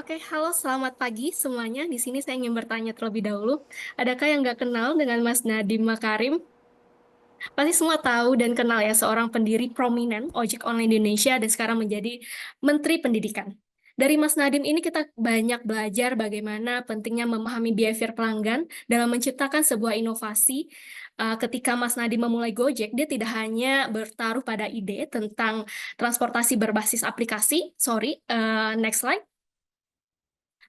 Oke, halo selamat pagi semuanya. Di sini saya ingin bertanya terlebih dahulu, adakah yang nggak kenal dengan Mas Nadiem Makarim? Pasti semua tahu dan kenal ya seorang pendiri prominent ojek online di Indonesia dan sekarang menjadi Menteri Pendidikan. Dari Mas Nadiem ini kita banyak belajar bagaimana pentingnya memahami behavior pelanggan dalam menciptakan sebuah inovasi. Ketika Mas Nadiem memulai Gojek, dia tidak hanya bertaruh pada ide tentang transportasi berbasis aplikasi. Sorry, next slide.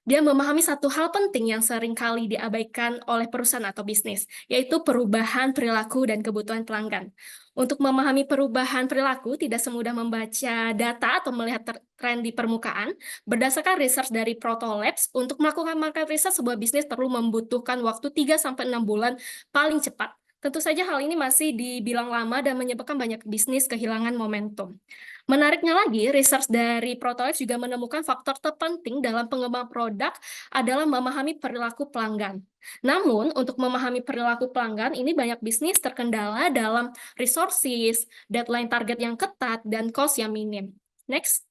Dia memahami satu hal penting yang seringkali diabaikan oleh perusahaan atau bisnis, yaitu perubahan perilaku dan kebutuhan pelanggan. Untuk memahami perubahan perilaku, tidak semudah membaca data atau melihat tren di permukaan. Berdasarkan research dari Proto Labs, untuk melakukan market research, sebuah bisnis perlu membutuhkan waktu 3-6 bulan paling cepat. Tentu saja hal ini masih dibilang lama dan menyebabkan banyak bisnis kehilangan momentum. Menariknya lagi, research dari Protolabs juga menemukan faktor terpenting dalam pengembangan produk adalah memahami perilaku pelanggan. Namun, untuk memahami perilaku pelanggan, ini banyak bisnis terkendala dalam resources, deadline target yang ketat, dan cost yang minim. Next.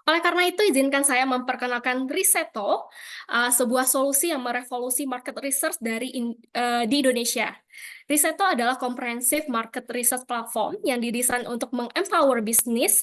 Oleh karena itu, izinkan saya memperkenalkan Riseto, sebuah solusi yang merevolusi market research di Indonesia. Riseto adalah comprehensive market research platform yang didesain untuk mengempower bisnis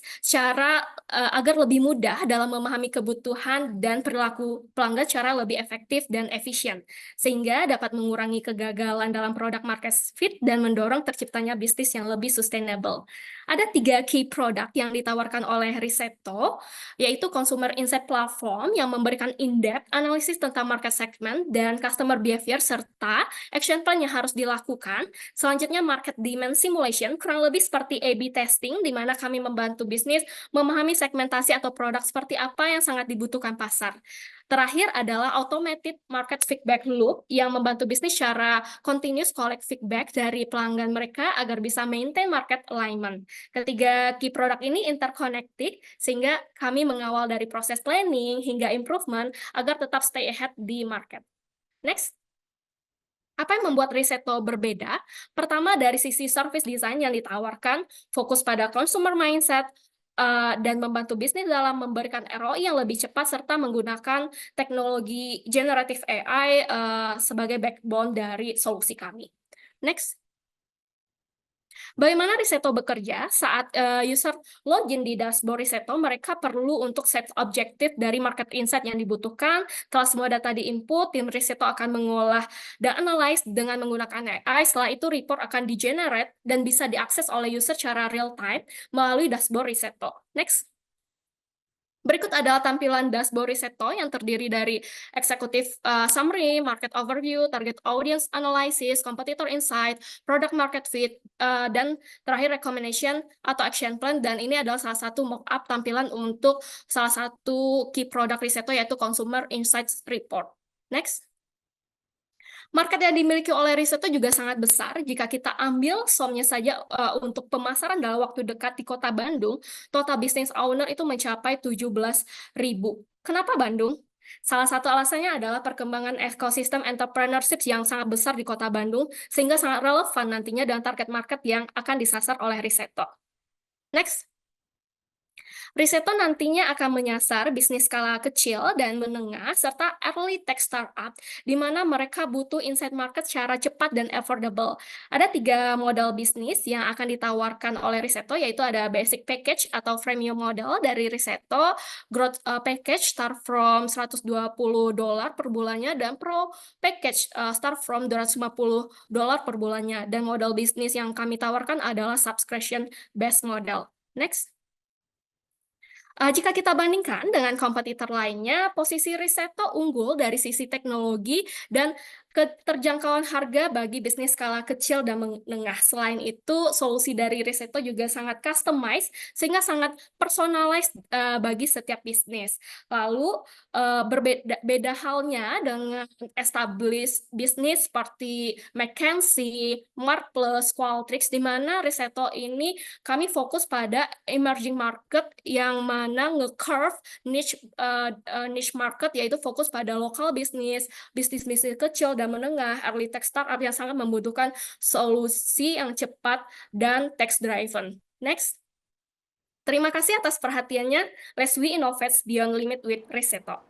agar lebih mudah dalam memahami kebutuhan dan perilaku pelanggan secara lebih efektif dan efisien, sehingga dapat mengurangi kegagalan dalam produk market fit dan mendorong terciptanya bisnis yang lebih sustainable. Ada 3 key product yang ditawarkan oleh Riseto, yaitu Consumer Insight Platform yang memberikan in-depth analisis tentang market segment dan customer behavior serta action plan yang harus dilakukan. Selanjutnya, Market Demand Simulation, kurang lebih seperti A/B testing, di mana kami membantu bisnis memahami segmentasi atau produk seperti apa yang sangat dibutuhkan pasar. Terakhir adalah Automated Market Feedback Loop yang membantu bisnis secara continuous collect feedback dari pelanggan mereka agar bisa maintain market alignment. Ketiga key product ini interconnected, sehingga kami mengawal dari proses planning hingga improvement agar tetap stay ahead di market. Next. Apa yang membuat Riseto berbeda? Pertama, dari sisi service design yang ditawarkan, fokus pada consumer mindset, dan membantu bisnis dalam memberikan ROI yang lebih cepat, serta menggunakan teknologi generative AI sebagai backbone dari solusi kami. Next. Bagaimana Riseto bekerja? Saat user login di dashboard Riseto, mereka perlu untuk set objektif dari market insight yang dibutuhkan. Setelah semua data diinput, tim Riseto akan mengolah dan analyze dengan menggunakan AI. Setelah itu, report akan di-generate dan bisa diakses oleh user secara real-time melalui dashboard Riseto. Next. Berikut adalah tampilan dashboard Riseto yang terdiri dari executive summary, market overview, target audience analysis, competitor insight, product market fit, dan terakhir recommendation atau action plan. Dan ini adalah salah satu mock-up tampilan untuk salah satu key product Riseto, yaitu Consumer Insights Report. Next. Market yang dimiliki oleh Riseto juga sangat besar. Jika kita ambil SOM-nya saja untuk pemasaran dalam waktu dekat di Kota Bandung, total business owner itu mencapai 17.000. Kenapa Bandung? Salah satu alasannya adalah perkembangan ekosistem entrepreneurship yang sangat besar di Kota Bandung, sehingga sangat relevan nantinya dengan target market yang akan disasar oleh Riseto. Next. Riseto nantinya akan menyasar bisnis skala kecil dan menengah serta early tech startup, di mana mereka butuh insight market secara cepat dan affordable. Ada 3 model bisnis yang akan ditawarkan oleh Riseto, yaitu ada basic package atau freemium model dari Riseto, growth package start from $120 per bulannya, dan pro package start from $250 per bulannya. Dan model bisnis yang kami tawarkan adalah subscription based model. Next. Jika kita bandingkan dengan kompetitor lainnya, posisi Riseto unggul dari sisi teknologi dan keterjangkauan harga bagi bisnis skala kecil dan menengah. Selain itu, solusi dari Riseto juga sangat customized, sehingga sangat personalized bagi setiap bisnis. Lalu, beda halnya dengan established bisnis seperti McKinsey, Marketplace, Qualtrics, di mana Riseto ini kami fokus pada emerging market yang mana nge-curve niche market, yaitu fokus pada lokal bisnis bisnis kecil dan menengah, early tech startup yang sangat membutuhkan solusi yang cepat dan tech driven. Next. Terima kasih atas perhatiannya. Let's we innovate beyond limit with Riseto.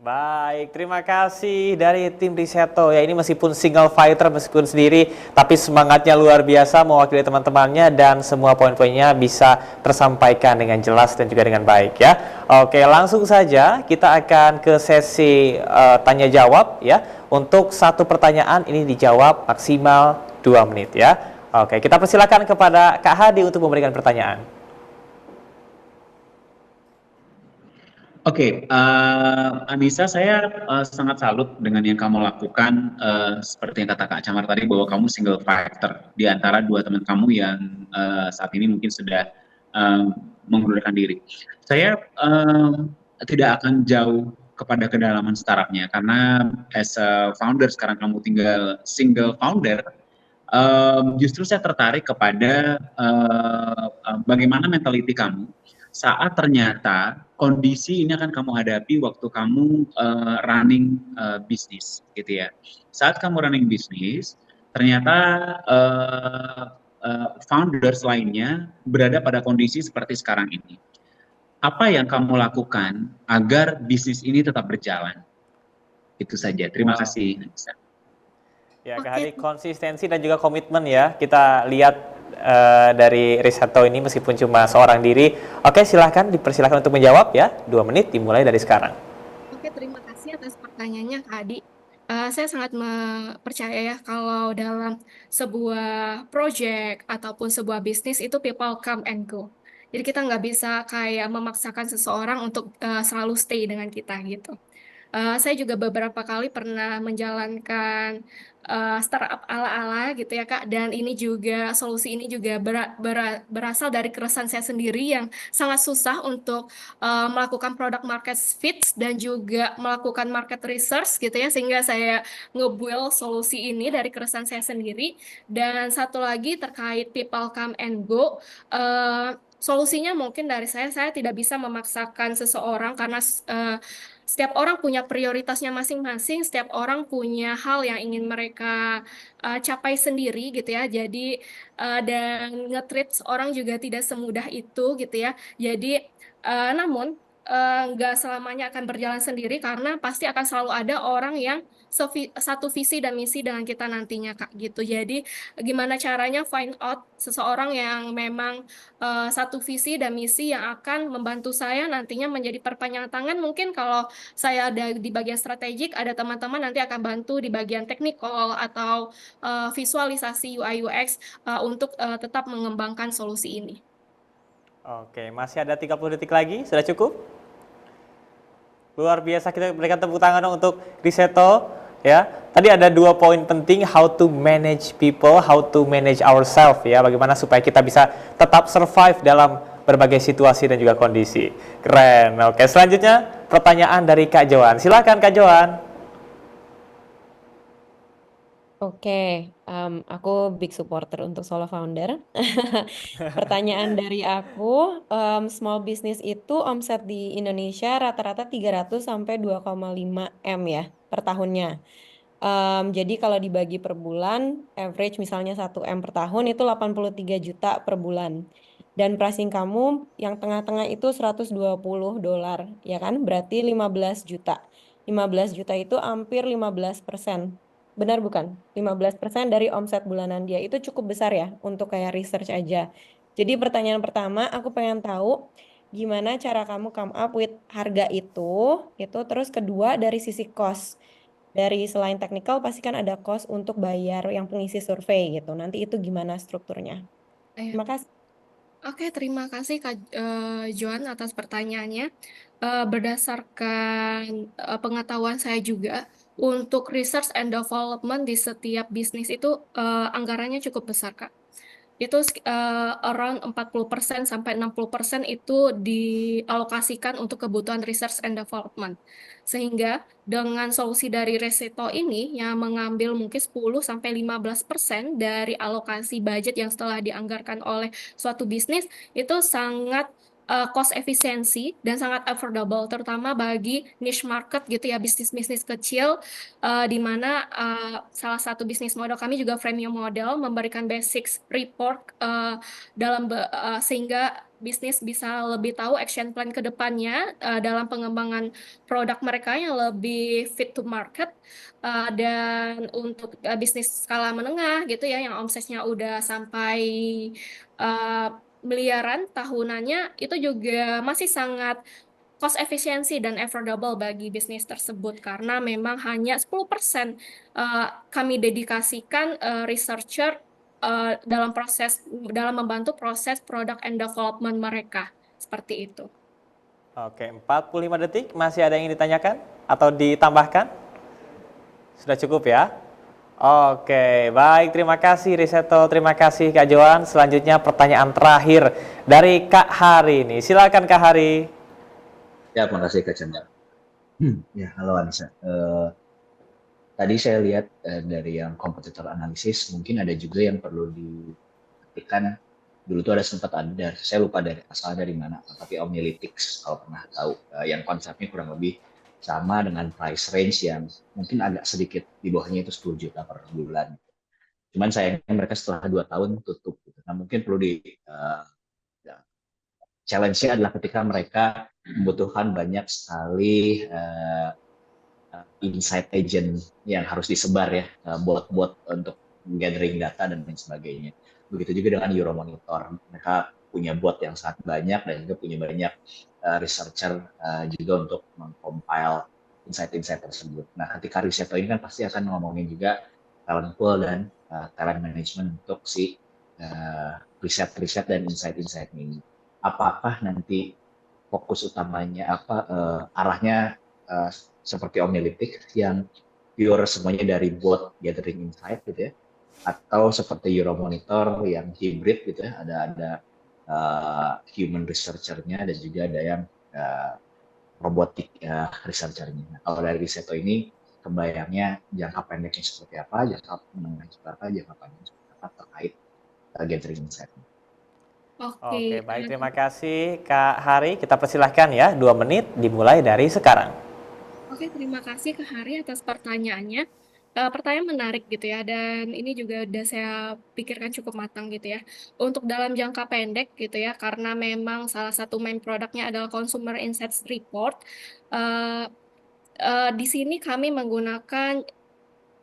Baik, terima kasih dari tim Riseto ya. Ini meskipun single fighter, meskipun sendiri, tapi semangatnya luar biasa mewakili teman-temannya dan semua poin-poinnya bisa tersampaikan dengan jelas dan juga dengan baik ya. Oke, langsung saja kita akan ke sesi tanya jawab ya. Untuk satu pertanyaan ini dijawab maksimal 2 menit ya. Oke, kita persilakan kepada Kak Hadi untuk memberikan pertanyaan. Oke, Anissa, saya sangat salut dengan yang kamu lakukan, seperti yang kata Kak Camar tadi, bahwa kamu single fighter di antara dua teman kamu yang saat ini mungkin sudah mengundurkan diri. Saya tidak akan jauh kepada kedalaman startupnya, karena as a founder sekarang kamu tinggal single founder. Justru saya tertarik kepada bagaimana mentality kamu saat ternyata kondisi ini akan kamu hadapi waktu kamu running bisnis, gitu ya. Saat kamu running bisnis, ternyata founders lainnya berada pada kondisi seperti sekarang ini. Apa yang kamu lakukan agar bisnis ini tetap berjalan? Itu saja. Terima kasih. Ya, Kak Hadi, konsistensi dan juga komitmen ya. Kita lihat dari Riseto ini meskipun cuma seorang diri. Oke, silahkan dipersilahkan untuk menjawab ya. 2 menit dimulai dari sekarang. Oke, terima kasih atas pertanyaannya Kak Adi. Saya sangat percaya ya kalau dalam sebuah project ataupun sebuah bisnis itu people come and go. Jadi kita nggak bisa kayak memaksakan seseorang untuk selalu stay dengan kita gitu. Saya juga beberapa kali pernah menjalankan startup ala-ala gitu ya Kak, dan ini juga solusi ini juga berasal dari keresahan saya sendiri yang sangat susah untuk melakukan product market fit dan juga melakukan market research gitu ya, sehingga saya nge-build solusi ini dari keresahan saya sendiri. Dan satu lagi terkait people come and go, solusinya mungkin dari saya tidak bisa memaksakan seseorang karena setiap orang punya prioritasnya masing-masing, setiap orang punya hal yang ingin mereka capai sendiri gitu ya. Jadi dan nge-treat orang juga tidak semudah itu gitu ya. Jadi namun nggak selamanya akan berjalan sendiri karena pasti akan selalu ada orang yang satu visi dan misi dengan kita nantinya Kak gitu. Jadi gimana caranya find out seseorang yang memang satu visi dan misi yang akan membantu saya nantinya menjadi perpanjangan tangan. Mungkin kalau saya ada di bagian strategik, ada teman-teman nanti akan bantu di bagian teknikal atau visualisasi UI UX untuk tetap mengembangkan solusi ini. Oke, masih ada 30 detik lagi, sudah cukup? Luar biasa, kita berikan tepuk tangan untuk Riseto ya. Tadi ada 2 poin penting, how to manage people, how to manage ourselves ya. Bagaimana supaya kita bisa tetap survive dalam berbagai situasi dan juga kondisi. Keren. Oke, selanjutnya pertanyaan dari Kak Joan. Silakan Kak Joan. Oke, aku big supporter untuk solo founder. Pertanyaan dari aku, small business itu omset di Indonesia rata-rata 300 sampai 2,5 M ya per tahunnya. Jadi kalau dibagi per bulan, average misalnya 1 M per tahun itu 83 juta per bulan. Dan pricing kamu yang tengah-tengah itu $120, ya kan? Berarti 15 juta. 15 juta itu hampir 15%. Benar bukan? 15% dari omset bulanan dia. Itu cukup besar ya untuk kayak research aja. Jadi pertanyaan pertama, aku pengen tahu gimana cara kamu come up with harga itu. Terus kedua dari sisi cost. Dari selain teknikal pasti kan ada cost untuk bayar yang pengisi survei gitu. Nanti itu gimana strukturnya? Terima kasih. Oke, terima kasih Kak Joan atas pertanyaannya. Berdasarkan pengetahuan saya juga, untuk research and development di setiap bisnis itu anggarannya cukup besar, Kak. Itu around 40% sampai 60% itu dialokasikan untuk kebutuhan research and development. Sehingga dengan solusi dari Reseto ini yang mengambil mungkin 10 sampai 15% dari alokasi budget yang setelah dianggarkan oleh suatu bisnis itu sangat cost efisiensi dan sangat affordable, terutama bagi niche market gitu ya, bisnis-bisnis kecil, di mana salah satu bisnis model kami juga freemium model, memberikan basics report sehingga bisnis bisa lebih tahu action plan ke depannya dalam pengembangan produk mereka yang lebih fit to market. Dan untuk bisnis skala menengah gitu ya, yang omsetnya udah sampai uh, miliaran tahunannya, itu juga masih sangat cost efisiensi dan affordable bagi bisnis tersebut karena memang hanya 10% kami dedikasikan researcher dalam membantu proses product and development mereka. Seperti itu. Oke, 45 detik. Masih ada yang ingin ditanyakan atau ditambahkan? Sudah cukup ya? Oke, baik. Terima kasih Riseto, terima kasih Kak Joan. Selanjutnya pertanyaan terakhir dari Kak Hari ini. Silakan Kak Hari. Ya, terima kasih Kak Chandra. Ya, halo Anissa. Tadi saya lihat dari yang kompetitor analisis, mungkin ada juga yang perlu diperhatikan. Dulu tuh sempat ada, saya lupa asalnya dari mana, tapi Omnilytics kalau pernah tahu, yang konsepnya kurang lebih sama dengan price range yang mungkin agak sedikit di bawahnya itu 10 juta per bulan. Cuman sayangnya mereka setelah 2 tahun tutup. Nah, mungkin perlu challenge-nya adalah ketika mereka membutuhkan banyak sekali insight agent yang harus disebar ya, bot-bot untuk gathering data dan lain sebagainya. Begitu juga dengan Euromonitor, mereka punya bot yang sangat banyak dan juga punya banyak researcher juga untuk mengcompile insight-insight tersebut. Nah, ketika Riseto ini kan pasti akan ngomongin juga talent pool dan talent management untuk si riset-riset dan insight-insight ini. Apakah nanti fokus utamanya arahnya seperti Omnilytics yang pure semuanya dari bot gathering insight gitu ya, atau seperti Euromonitor yang hybrid gitu ya, ada human researcher-nya dan juga ada yang robotic researcher-nya. Nah, kalau dari Riseto ini kebayangnya jangka pendeknya seperti apa, jangka menengahnya seperti apa, jangka panjangnya seperti apa terkait gathering insight. Oke, baik. Terima kasih Kak Hari. Kita persilahkan ya, 2 menit dimulai dari sekarang. Oke, terima kasih Kak Hari atas pertanyaannya. Pertanyaan menarik gitu ya, dan ini juga udah saya pikirkan cukup matang gitu ya. Untuk dalam jangka pendek gitu ya, karena memang salah satu main produknya adalah Consumer Insights Report. Di sini kami menggunakan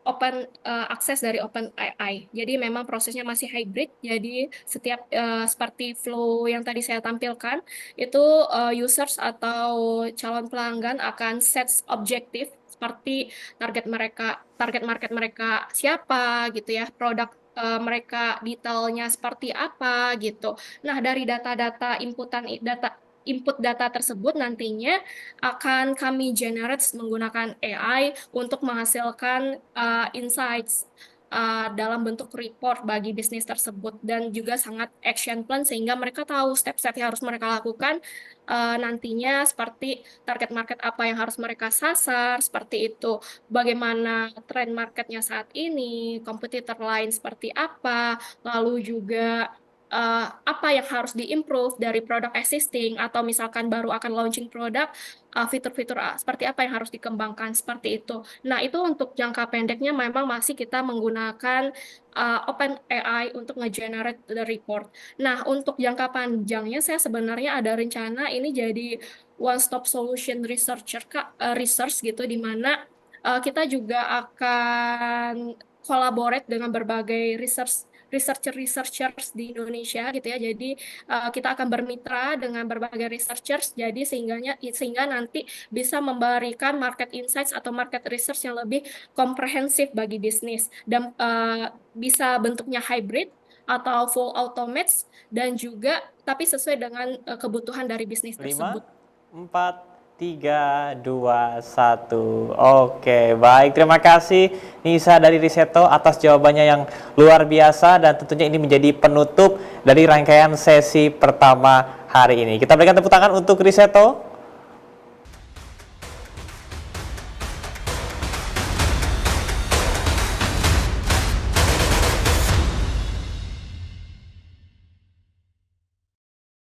open akses dari OpenAI. Jadi memang prosesnya masih hybrid. Jadi setiap seperti flow yang tadi saya tampilkan, itu users atau calon pelanggan akan set objektif seperti target market mereka siapa gitu ya, produk mereka detailnya seperti apa gitu. Nah, dari data-data input data tersebut nantinya akan kami generate menggunakan AI untuk menghasilkan insights dalam bentuk report bagi bisnis tersebut dan juga sangat action plan sehingga mereka tahu step-step yang harus mereka lakukan nantinya, seperti target market apa yang harus mereka sasar, seperti itu. Bagaimana tren marketnya saat ini, kompetitor lain seperti apa, lalu juga apa yang harus diimprove dari produk existing atau misalkan baru akan launching produk, fitur-fitur seperti apa yang harus dikembangkan seperti itu. Nah, itu untuk jangka pendeknya memang masih kita menggunakan OpenAI untuk nge-generate the report. Nah, untuk jangka panjangnya saya sebenarnya ada rencana ini jadi one stop solution research gitu, di mana kita juga akan collaborate dengan berbagai researchers di Indonesia gitu ya. Jadi kita akan bermitra dengan berbagai researchers, jadi sehingga nanti bisa memberikan market insights atau market research yang lebih komprehensif bagi bisnis dan bisa bentuknya hybrid atau full automates dan juga tapi sesuai dengan kebutuhan dari bisnis 5, tersebut. 4, 3, 2, 1. Oke, baik. Terima kasih Nisa dari Riseto atas jawabannya yang luar biasa dan tentunya ini menjadi penutup dari rangkaian sesi pertama hari ini. Kita berikan tepuk tangan untuk Riseto.